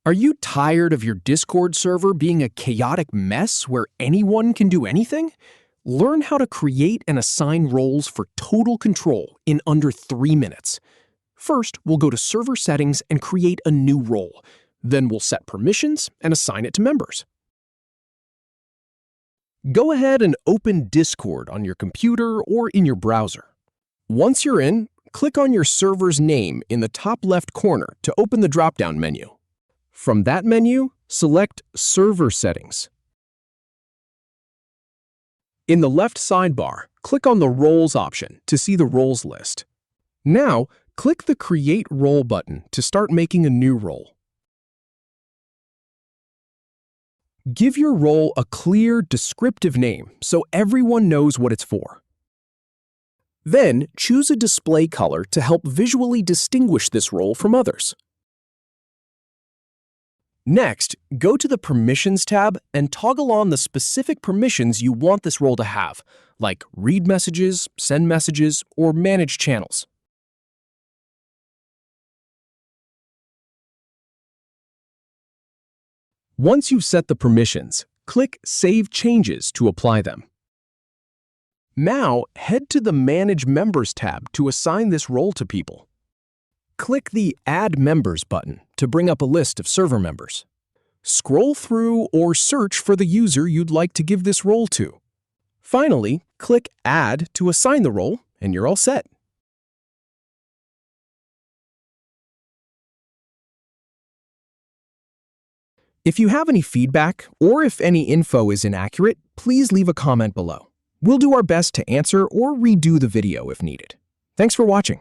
Are you tired of your Discord server being a chaotic mess where anyone can do anything? Learn how to create and assign roles for total control in under 3 minutes. First, we'll go to Server Settings and create a new role. Then we'll set permissions and assign it to members. Go ahead and open Discord on your computer or in your browser. Once you're in, click on your server's name in the top left corner to open the drop-down menu. From that menu, select Server Settings. In the left sidebar, click on the Roles option to see the roles list. Now, click the Create Role button to start making a new role. Give your role a clear, descriptive name so everyone knows what it's for. Then, choose a display color to help visually distinguish this role from others. Next, go to the Permissions tab and toggle on the specific permissions you want this role to have, like read messages, send messages, or manage channels. Once you've set the permissions, click Save Changes to apply them. Now, head to the Manage Members tab to assign this role to people. Click the Add Members button to bring up a list of server members. Scroll through or search for the user you'd like to give this role to. Finally, click Add to assign the role, and you're all set. If you have any feedback or if any info is inaccurate, please leave a comment below. We'll do our best to answer or redo the video if needed. Thanks for watching.